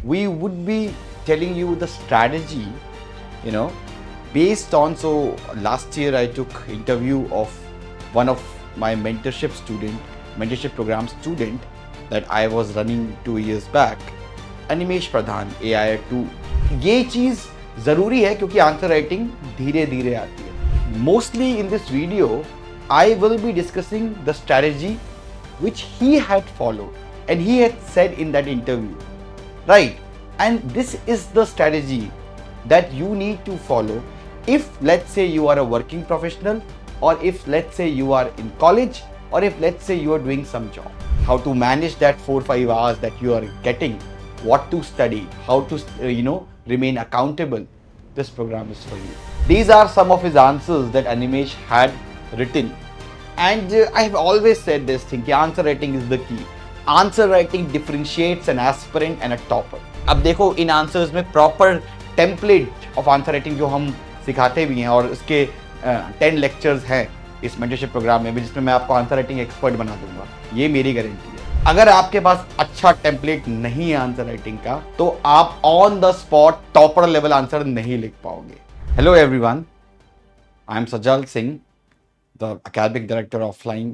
we would be telling you the strategy, you know, based on. So last year I took interview of one of my mentorship program student that I was running 2 years back, Animesh Pradhan AI2। ये चीज़ ज़रूरी है क्योंकि answer writing धीरे धीरे आती है। Mostly in this video I will be discussing the strategy which he had followed and he had said in that interview, right? And this is the strategy that you need to follow if, let's say, you are a working professional, or if, let's say, you are in college, or if, let's say, you are doing some job. How to manage that 4-5 hours that you are getting, what to study, how to remain accountable. This program is for you. These are some of his answers that Animesh had written. And I have always said this thing कि answer writing is the key. Answer writing differentiates an aspirant and a topper. अब देखो इन answers में proper template of answer writing जो हम सिखाते भी हैं, और उसके 10 लेक्चर्स हैं इस मेंटरशिप प्रोग्राम में भी, जिसमें मैं आपको आंसर राइटिंग एक्सपर्ट बना दूंगा। ये मेरी गारंटी है। अगर आपके पास अच्छा टेम्पलेट नहीं है आंसर राइटिंग का, तो आप on the spot topper level answer नहीं लिख पाओगे। Hello everyone, I am Sajal Singh, the academic director offline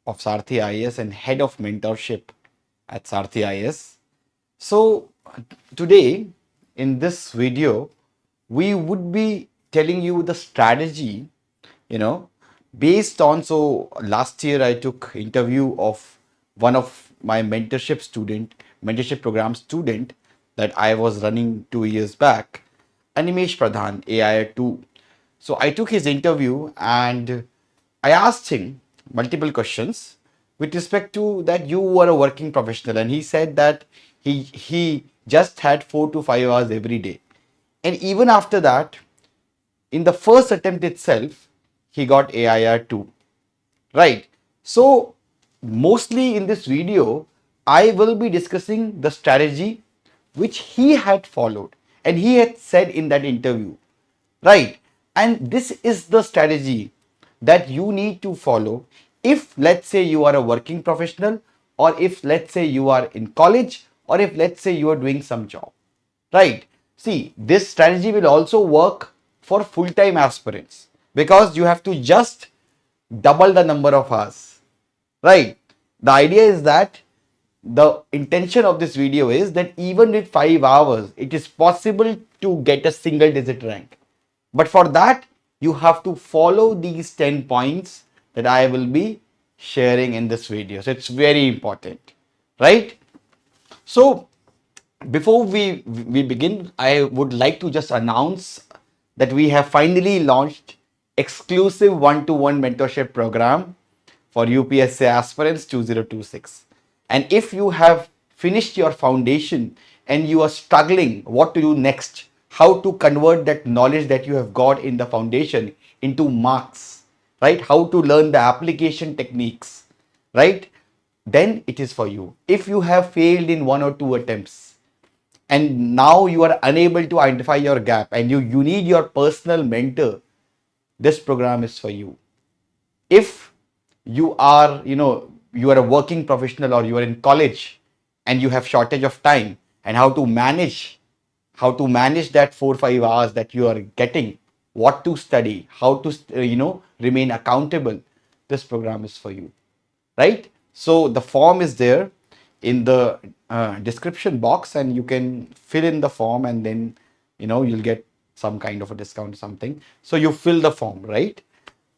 of Sarthi IAS and head of mentorship at Sarthi IAS. So today in this video, we would be telling you the strategy, based on. So last year I took interview of one of my mentorship program student that I was running 2 years back, Animesh Pradhan, AI2. So I took his interview and I asked him multiple questions with respect to that you were a working professional, and he said that he just had 4 to 5 hours every day, and even after that, in the first attempt itself, he got AIR2, right? So mostly in this video, I will be discussing the strategy which he had followed and he had said in that interview, right? And this is the strategy that you need to follow if, let's say, you are a working professional, or if, let's say, you are in college, or if, let's say, you are doing some job, right? See, this strategy will also work for full-time aspirants, because you have to just double the number of hours, right? The idea is that the intention of this video is that even with 5 hours, it is possible to get a single digit rank. But for that, you have to follow these 10 points that I will be sharing in this video. So it's very important, right? So before we begin, I would like to just announce that we have finally launched exclusive one-to-one mentorship program for UPSC aspirants 2026. And if you have finished your foundation and you are struggling what to do next, how to convert that knowledge that you have got in the foundation into marks, right? How to learn the application techniques, right? Then it is for you. If you have failed in 1 or 2 attempts and now you are unable to identify your gap and you need your personal mentor, this program is for you. If you are, you are a working professional or you are in college and you have shortage of time, and how to manage that 4-5 hours that you are getting, what to study, how to remain accountable, this program is for you, right? So the form is there in the description box, and you can fill in the form, and then you'll get some kind of a discount or something. So you fill the form, right?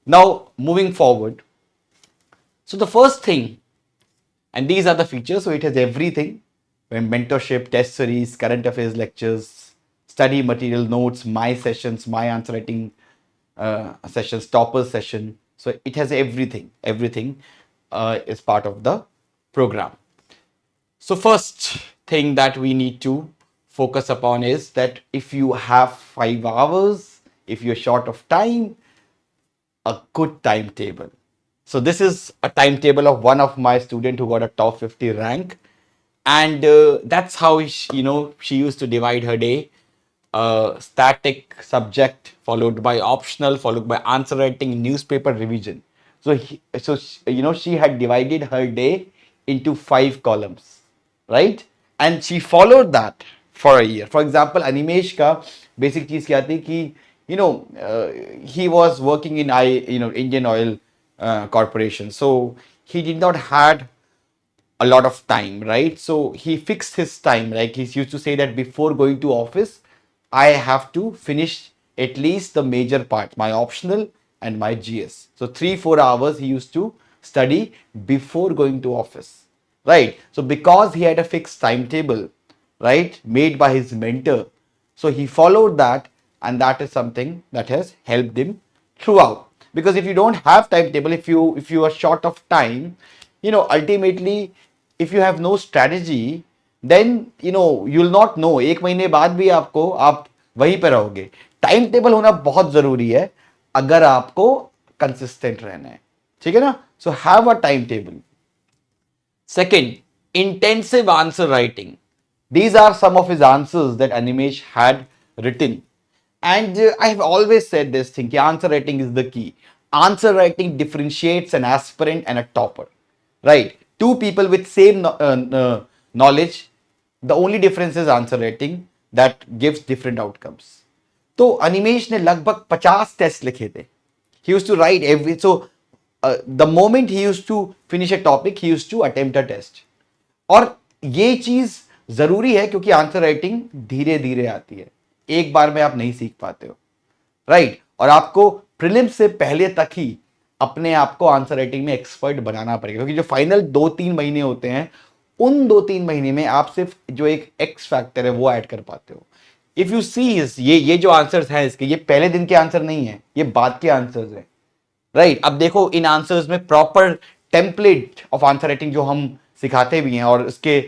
Now moving forward, so the first thing, and these are the features, so it has everything: mentorship, test series, current affairs lectures, study material, notes, my sessions, my answer writing sessions, toppers session. So it has everything. Everything is part of the program. So first thing that we need to focus upon is that if you have 5 hours, if you're short of time, a good timetable. So this is a timetable of one of my student who got a top 50 rank, and that's how she used to divide her day: static, subject, followed by optional, followed by answer writing, newspaper revision. So she had divided her day into 5 columns, right? And she followed that for a year. For example Animesh का basic चीज क्या थी कि you know he was working in I Indian oil corporation, so he did not had a lot of time, right? So he fixed his time. Like he used to say that before going to office, I have to finish at least the major part, my optional and my GS. So 3-4 hours he used to study before going to office, right? So because he had a fixed timetable, right, made by his mentor, so he followed that, and that is something that has helped him throughout. Because if you don't have timetable, if you are short of time, ultimately if you have no strategy, then you'll not know. एक महीने बाद भी आपको आप वहीं पे रहोगे. Time table होना बहुत जरूरी है अगर आपको कंसिस्टेंट रहना है. ठीक है ना? So have a time table. Second, intensive answer writing. These are some of his answers that Animesh had written. And I have always said this thing, answer writing is the key. Answer writing differentiates an aspirant and a topper. Right? Two people with same knowledge, the only difference is answer writing that gives different outcomes. तो अनिमेश ने लगभग 50 test लिखे थे. He used to write every, so the moment he used to finish a topic, he used to attempt a test. और ये चीज जरूरी है क्योंकि आंसर राइटिंग धीरे धीरे आती है, एक बार में आप नहीं सीख पाते हो, राइट? और आपको प्रीलिम्स से पहले तक ही अपने आप को आंसर राइटिंग में एक्सपर्ट बनाना पड़ेगा, क्योंकि जो फाइनल 2-3 महीने होते हैं, उन 2-3 महीने में आप सिर्फ जो एक एक्स फैक्टर है वो ऐड कर पाते हो. इफ यू सी ये जो आंसर्स हैं इसके, ये पहले दिन के आंसर नहीं है, ये बाद के आंसर्स हैं, राइट? अब देखो इन आंसर्स में proper template of answer writing जो हम सिखाते भी हैं, और इसके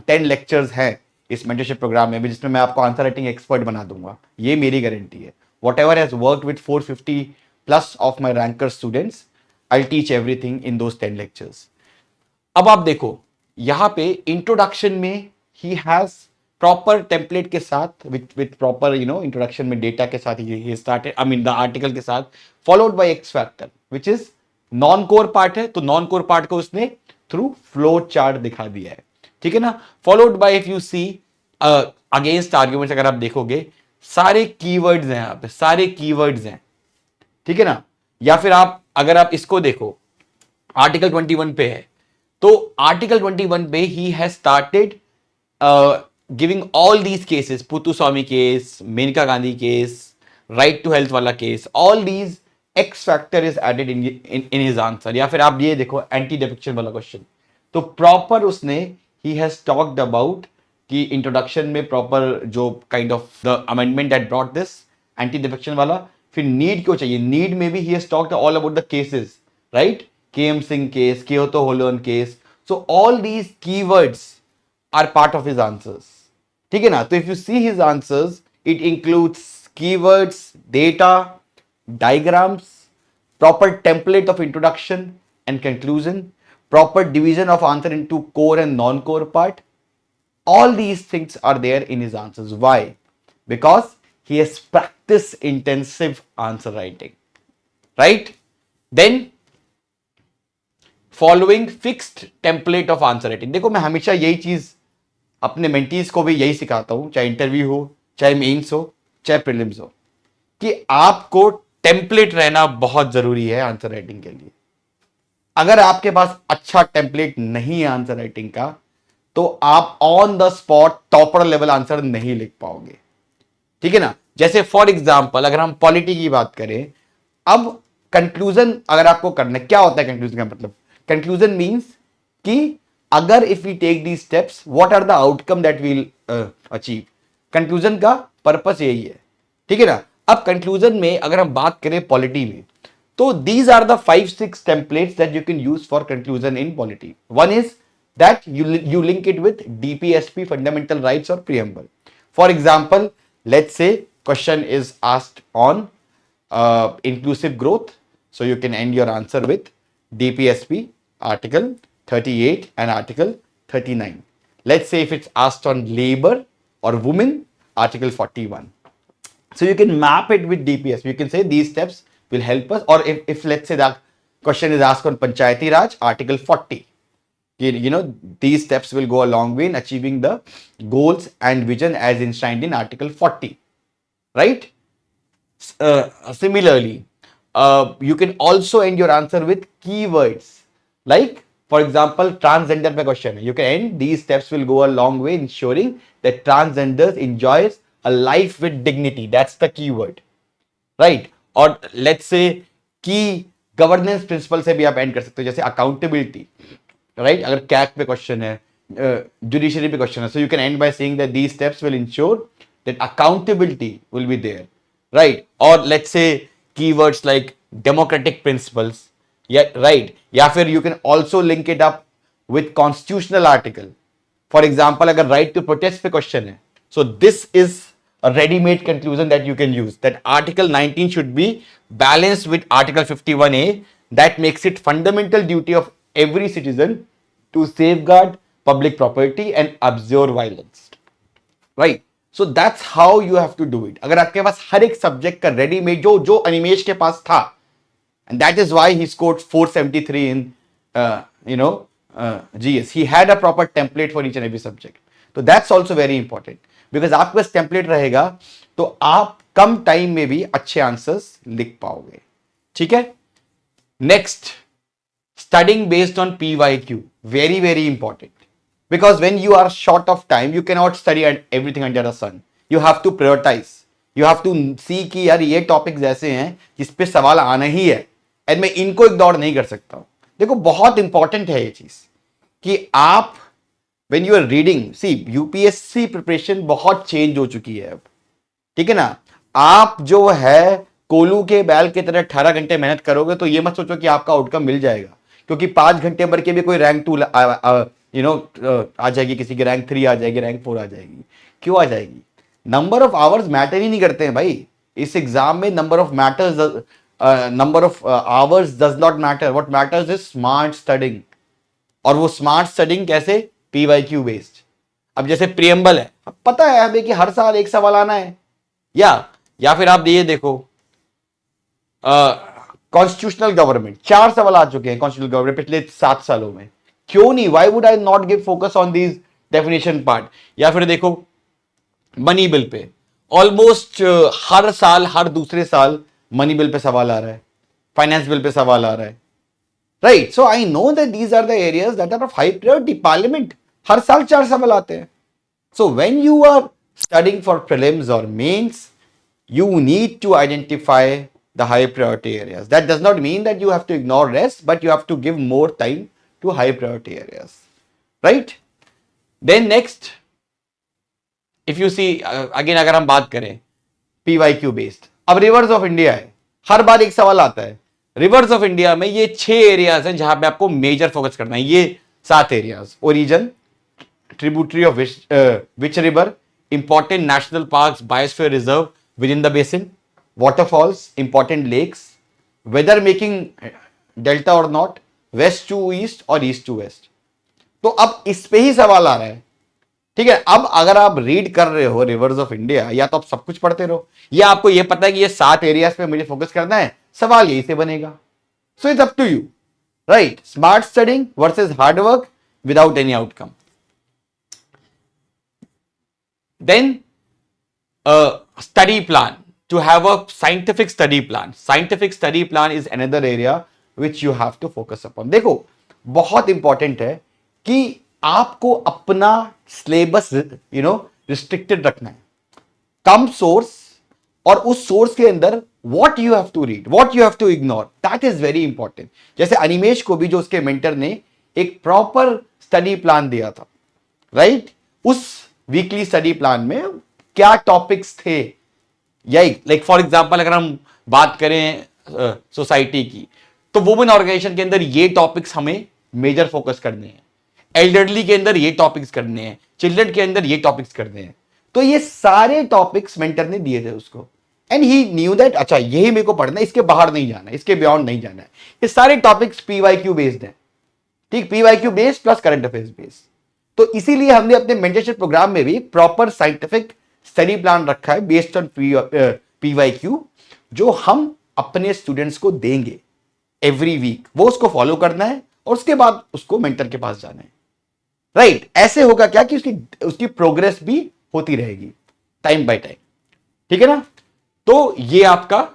10 लेक्चर्स हैं इस मेंटरशिप प्रोग्राम में भी, जिसमें मैं आपको आंसर राइटिंग एक्सपर्ट बना दूंगा. ये मेरी गारंटी है. What ever has worked with 450 plus of my ranker students, I teach everything in those 10 lectures. अब आप देखो यहां पे इंट्रोडक्शन में ही हैज प्रॉपर टेम्पलेट के साथ, विथ प्रॉपर इंट्रोडक्शन में डेटा के साथ he started, I mean the article के साथ, followed by x factor which is non core part है. तो नॉन कोर पार्ट को उसने थ्रू फ्लो चार्ट दिखा दिया है. ठीक है ना? Followed by, if you see against arguments, अगर आप देखोगे सारे कीवर्ड्स हैं यहां पे, सारे कीवर्ड्स हैं. ठीक है ना? या फिर आप अगर आप इसको देखो, आर्टिकल 21 पे है, तो आर्टिकल 21 पे he has started giving all these cases, Puttaswamy case, Maneka Gandhi case, right to health वाला case, all these X factor is added in his answer. या फिर आप ये देखो एंटी डिफेक्शन वाला क्वेश्चन, तो प्रॉपर उसने ही हैज टॉक्ड अबाउट कि इंट्रोडक्शन में प्रॉपर जो kind of the amendment that brought this anti defection वाला. फिर नीड क्यों चाहिए, नीड में भी he has talked all about the cases, right? KM Singh case, Kihoto Hollohan case. So all these keywords are part of his answers. ठीक है ना? तो if you see his answers, it includes keywords, data, diagrams, proper template of introduction and conclusion, proper division of answer into core and non-core part. All these things are there in his answers. Why? Because he has practiced intensive answer writing, right? Then following fixed template of answer writing. देखो मैं हमेशा यही चीज अपने mentees को भी यही सिखाता हूं, चाहे इंटरव्यू हो, चाहे मेंस हो, चाहे प्रीलिम्स हो, कि आपको टेम्पलेट रहना बहुत जरूरी है आंसर राइटिंग के लिए. अगर आपके पास अच्छा टेम्पलेट नहीं है आंसर राइटिंग का, तो आप on the spot topper level answer नहीं लिख पाओगे. ठीक है ना? जैसे फॉर एग्जाम्पल अगर हम पॉलिटी की बात करें, अब कंक्लूजन अगर आपको करना, क्या होता है कंक्लूजन का मतलब? कंक्लूजन मीन्स कि अगर if we take the steps, what are the outcome that will achieve. Conclusion का पर्पस यही है. ठीक है ना? अब कंक्लूजन में अगर हम बात करें पॉलिटी में, तो these are the 5-6 templates that you can use for conclusion in polity. One is that you link it with DPSP, fundamental rights, or preamble. For example, let's say question is asked on inclusive growth, so you can end your answer with DPSP article 38 and article 39. Let's say if it's asked on labor or women, article 41. So you can map it with DPSP. You can say these steps will help us. Or if let's say that question is asked on Panchayati Raj, article 40. these steps will go a long way in achieving the goals and vision as enshrined in Article 40, right? Similarly, you can also end your answer with keywords. Like, for example, transgender पे question है. You can end, these steps will go a long way ensuring that transgenders enjoys a life with dignity. That's the keyword, right? और let's say key governance principle से भी आप end कर सकते हो, जैसे accountability, right? अगर CAC पे question है, judiciary पे question है, so you can end by saying that these steps will ensure that accountability will be there, right? Or let's say keywords like democratic principles, yeah, right? या फिर you can also link it up with constitutional article. For example, अगर right to protest पे question है, so this is a ready-made conclusion that you can use, that Article 19 should be balanced with Article 51A, that makes it fundamental duty of every citizen to safeguard public property and abjure violence, right? So that's how you have to do it. अगर आपके पास हर एक subject का ready made जो अनिमेश के पास था, and that is why he scored 473 in GS. He had a proper template for each and every subject. So that's also very important, because आपके पास template रहेगा तो आप कम टाइम में भी अच्छे आंसर्स लिख पाओगे, ठीक है? Next, studying based on PYQ, very very important, because when you are short of time you cannot study everything under the sun. You have to prioritize, you have to see कि यार ये topics ऐसे हैं जिस पे सवाल आना ही है एंड मैं इनको इग्नोर नहीं कर सकता हूं. देखो बहुत इंपॉर्टेंट है ये चीज कि आप when you are reading, see UPSC preparation बहुत चेंज हो चुकी है अब, ठीक है ना? आप जो है कोलू के बैल की तरह 18 घंटे मेहनत करोगे तो ये मत सोचो कि आपका आउटकम मिल जाएगा, क्योंकि 5 घंटे भर के भी कोई रैंक 2 आ जाएगी, किसी की रैंक 3 आ जाएगी, रैंक 4 आ जाएगी. क्यों आ जाएगी? नंबर ऑफ आवर्स मैटर ही नहीं करते हैं भाई. इस एग्जाम में number of hours does not matter. What matters is smart studying. और वो स्मार्ट स्टडिंग कैसे? PYQ based. अब जैसे प्रियम्बल है, अब पता है हमें कि हर साल एक सवाल आना है, या फिर आप ये देखो कॉन्स्टिट्यूशनल गवर्नमेंट, 4 सवाल आ चुके हैं कॉन्स्टिट्यूशनल गवर्नमेंट पिछले 7 सालों में. क्यों नहीं? Why would I not give focus on this definition part? या फिर देखो मनी बिल पे ऑलमोस्ट हर साल, हर दूसरे साल मनी बिल पे सवाल आ रहा है, फाइनेंस बिल पे सवाल आ रहा है, right? So I know that these are the areas that are of high priority. Parliament हर साल 4 सवाल आते हैं. So when you are studying for prelims और mains, you need to identify the high priority areas. That does not mean that you have to ignore rest, but you have to give more time to high priority areas, right? Then next, if you see again, अगर हम बात करें PYQ based, अब reverse of India है, हर बार एक सवाल आता है. रिवर्स ऑफ इंडिया में ये 6 एरियाज हैं जहां पे आपको मेजर फोकस करना है. ये 7 areas: origin, tributary of which river, important national parks, biosphere reserve within the basin, waterfalls, important lakes, whether making delta or not, west to east और east to west. तो अब इस पे ही सवाल आ रहा है, ठीक है? अब अगर आप रीड कर रहे हो रिवर्स ऑफ इंडिया, या तो आप सब कुछ पढ़ते रहो, या आपको ये पता है कि ये 7 एरियाज पे मुझे फोकस करना है, सवाल यही से बनेगा. So it's up to you, right? Smart studying versus hard work without any outcome. Then study plan, to have a scientific study plan. Scientific study plan is another area which you have to focus upon. देखो बहुत important है कि आपको अपना syllabus restricted रखना है, कम source, और उस सोर्स के अंदर what you have to read, what you have to ignore, that is very important. जैसे अनिमेश को भी जो उसके मेंटर ने एक प्रॉपर स्टडी प्लान दिया था, राइट? उस वीकली स्टडी प्लान में क्या टॉपिक्स थे, यही लाइक फॉर एग्जांपल अगर हम बात करें सोसाइटी की, तो वुमेन ऑर्गेनाइजेशन के अंदर ये टॉपिक्स हमें मेजर फोकस करने हैं, एल्डरली के अंदर ये टॉपिक्स करने हैं, चिल्ड्रन के अंदर ये टॉपिक्स करने हैं. तो ये सारे टॉपिक्स मेंटर ने दिए थे उसको, एंड ही न्यू दैट अच्छा यही मेरे को पढ़ना है, इसके बाहर नहीं जाना है, इसके बियॉन्ड नहीं जाना है. ये सारे टॉपिक्स PYQ बेस्ड हैं, ठीक? PYQ based plus current affairs based. तो इसीलिए हमने अपने मेंटरशिप प्रोग्राम में भी प्रॉपर साइंटिफिक स्टडी प्लान रखा है बेस्ड ऑन PYQ, जो हम अपने स्टूडेंट्स को देंगे एवरी वीक. वो उसको फॉलो करना है और उसके बाद उसको मेंटर के पास जाना है। राइट, ऐसे होगा क्या कि उसकी उसकी प्रोग्रेस भी होती रहेगी टाइम बाय टाइम। ठीक है ना। तो ये आपका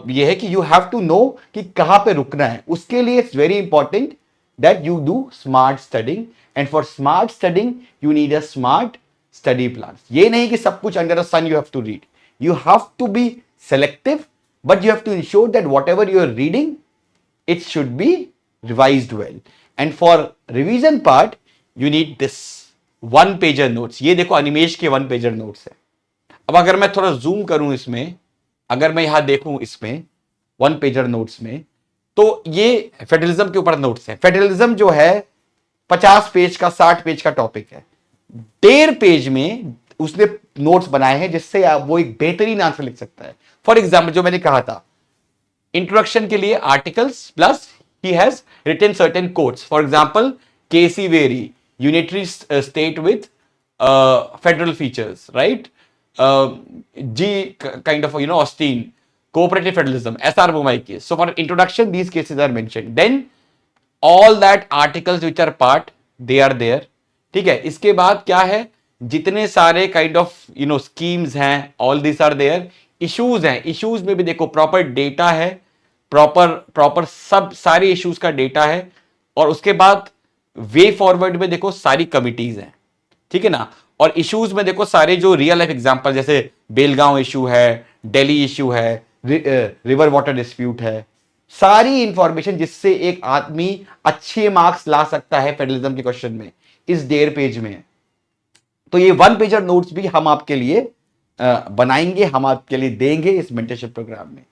ये है कि यू हैव टू नो कि कहां पे रुकना है। उसके लिए it's very important that you do smart studying, and for smart studying you need a smart study plan. ये नहीं कि सब कुछ under the sun you have to read, you have to be selective, but you have to ensure that whatever you are reading, it should be revised well. And for revision part, you need this one pager notes. ये देखो अनिमेश के one pager notes है। अब अगर मैं थोड़ा zoom करूं इसमें, अगर मैं यहां देखूं इसमें वन पेजर नोट्स में, तो ये फेडरलिज्म के ऊपर नोट्स है। फेडरलिज्म जो है 50 पेज का 60 पेज का टॉपिक है। 1.5 पेज में उसने नोट्स बनाए हैं जिससे आप वो एक बेहतरीन आंसर लिख सकता है। फॉर एग्जाम्पल जो मैंने कहा था, इंट्रोडक्शन के लिए articles plus he has written certain quotes. For example K C Wheare, unitary state with federal features, right, जी kind of Austin, cooperative federalism, SR Mumbai case. So for introduction, these cases are mentioned. Then all that articles which are part, they are there. ठीक है। इसके बाद क्या है, जितने सारे kind of schemes हैं, all this are there. Issues हैं, इश्यूज में भी देखो प्रॉपर डेटा है, प्रॉपर सब सारे इश्यूज का डेटा है। और उसके बाद वे फॉरवर्ड में देखो सारी कमिटीज हैं। ठीक है ना। और इश्यूज में देखो सारे जो रियल लाइफ एग्जांपल, जैसे बेलगांव इशू है, दिल्ली इशू है, रिवर वाटर डिस्प्यूट है, सारी इंफॉर्मेशन जिससे एक आदमी अच्छे मार्क्स ला सकता है फेडरलिज्म के क्वेश्चन में, इस 1.5 पेज में है। तो ये वन पेजर नोट्स भी हम आपके लिए बनाएंगे, हम आपके लिए देंगे इस मेंटरशिप प्रोग्राम में।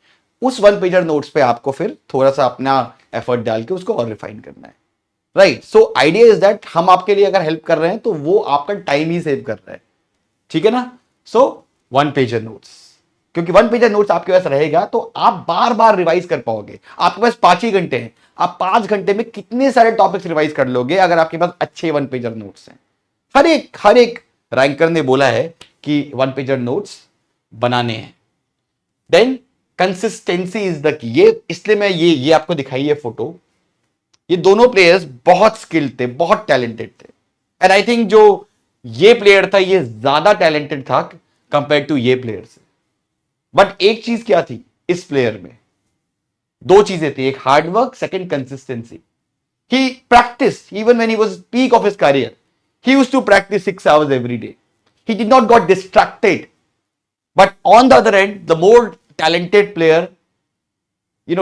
उस वन पेजर नोट्स पे आपको फिर थोड़ा सा अपना एफर्ट डाल के उसको और रिफाइन करना है। Right, so idea is that हम आपके लिए अगर हेल्प कर रहे हैं तो वो आपका टाइम ही सेव कर रहा है। ठीक है ना। सो वन पेजर नोट्स, क्योंकि वन पेजर नोट्स आपके पास रहेगा तो आप बार बार रिवाइज कर पाओगे। आपके पास 5 ही घंटे हैं, आप 5 घंटे में कितने सारे टॉपिक्स रिवाइज कर लोगे अगर आपके पास अच्छे वन पेजर नोट्स हैं। हर एक रैंकर ने बोला है कि वन पेजर नोट्स बनाने हैं। Then consistency is the key. ये इसलिए मैं ये आपको दिखाई है फोटो। ये दोनों प्लेयर्स बहुत स्किल्ड थे, बहुत टैलेंटेड थे। एंड आई थिंक जो ये प्लेयर था ये ज्यादा टैलेंटेड था कंपेयर टू ये प्लेयर से। बट एक चीज क्या थी इस प्लेयर में, 2 चीजें थी, एक hard work, second consistency. He practice even when he was peak of his career, he used to practice 6 hours every day. He did not got distracted. But on the other end, the more talented player, he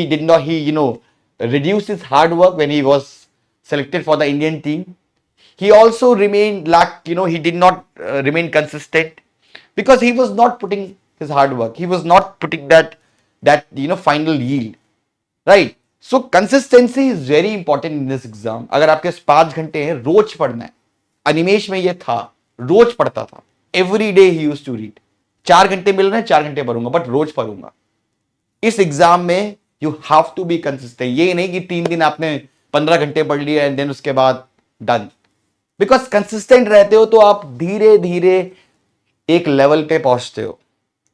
did not, reduced his hard work when he was selected for the Indian team. He also remained he did not remain consistent because he was not putting his hard work. He was not putting that final yield. Right? So consistency is very important in this exam. अगर आपके 5 घंटे हैं, रोज पढ़ना है। अनिमेश में ये था, रोज पढ़ता था। Every day he used to read. 4 घंटे मिल रहे हैं, 4 घंटे पढ़ूंगा, बट रोज पढ़ूंगा। इस एग्जाम में you have to be consistent. ये नहीं कि 3 दिन आपने 15 घंटे पढ़ लिया एंड देन उसके बाद डन। बिकॉज कंसिस्टेंट रहते हो तो आप धीरे धीरे एक लेवल पे पहुंचते हो,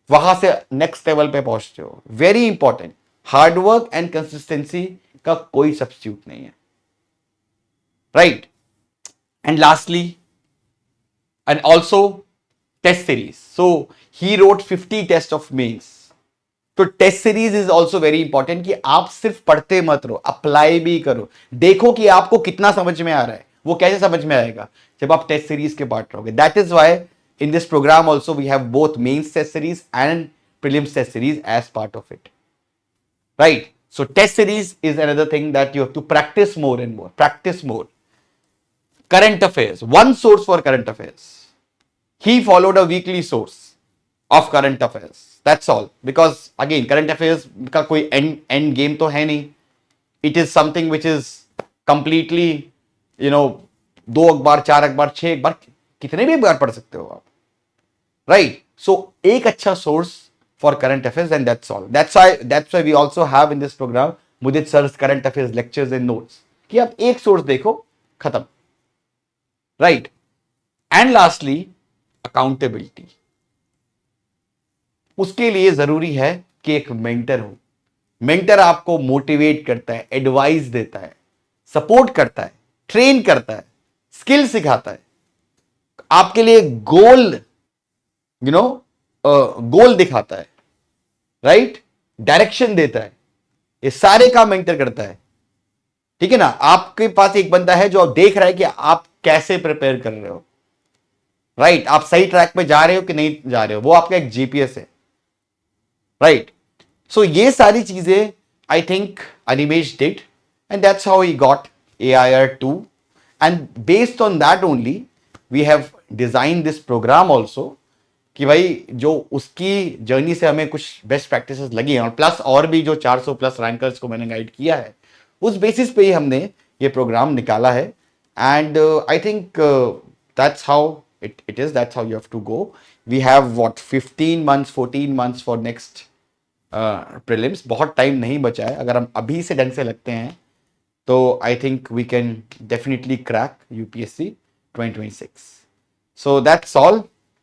वहां से नेक्स्ट लेवल पे पहुंचते हो। Very important, hard work and consistency का कोई सब्स्टिट्यूट नहीं है। Right, and lastly and also test series. So he wrote 50 test of mains. तो test series is also very important कि आप सिर्फ पढ़ते मत रहो, अप्लाई भी करो। देखो कि आपको कितना समझ में आ रहा है। वो कैसे समझ में आएगा, जब आप टेस्ट सीरीज के पार्ट रहोगे। That is why in this program also we have both mains test series and prelims test series as part of it. Right, so test series is another thing that you have to practice more and more. Practice more. Current affairs, one source for current affairs. He followed a weekly source of current affairs, that's all. Because again current affairs का कोई end game तो है नहीं. It is something which is completely 2 अखबार, 4 अखबार, 6 अखबार, कितने भी बार पढ़ सकते हो आप। राइट, सो एक अच्छा source for current affairs and that's all. That's why we also have in this program Mudit sir's current affairs lectures and notes, कि आप एक सोर्स देखो, खत्म। Right, and lastly accountability. उसके लिए जरूरी है कि एक मेंटर हो। मेंटर आपको मोटिवेट करता है, एडवाइस देता है, सपोर्ट करता है, ट्रेन करता है, स्किल सिखाता है, आपके लिए गोल गोल दिखाता है, राइट, डायरेक्शन देता है। ये सारे काम मेंटर करता है। ठीक है ना। आपके पास एक बंदा है जो आप देख रहा है कि आप कैसे प्रिपेयर कर रहे हो, राइट, आप सही ट्रैक पे जा रहे हो कि नहीं जा रहे हो, वो आपका एक जीपीएस है, राइट। सो ये सारी चीजें I think Animesh did, and that's how he got AIR 2, and based on that only we have design this program also, कि भाई जो उसकी जर्नी से हमें कुछ बेस्ट प्रैक्टिसेस लगी हैं, और प्लस और भी जो 400 प्लस रैंकर्स को मैंने गाइड किया है, उस बेसिस पे ही हमने ये प्रोग्राम निकाला है। And I think that's how it is, that's how you have to go. We have what 15 months 14 months for next prelims. बहुत टाइम नहीं बचा है। अगर हम अभी से ढंग से लगते हैं तो I think we can definitely crack UPSC 2026. So that's all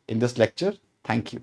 in this lecture. Thank you.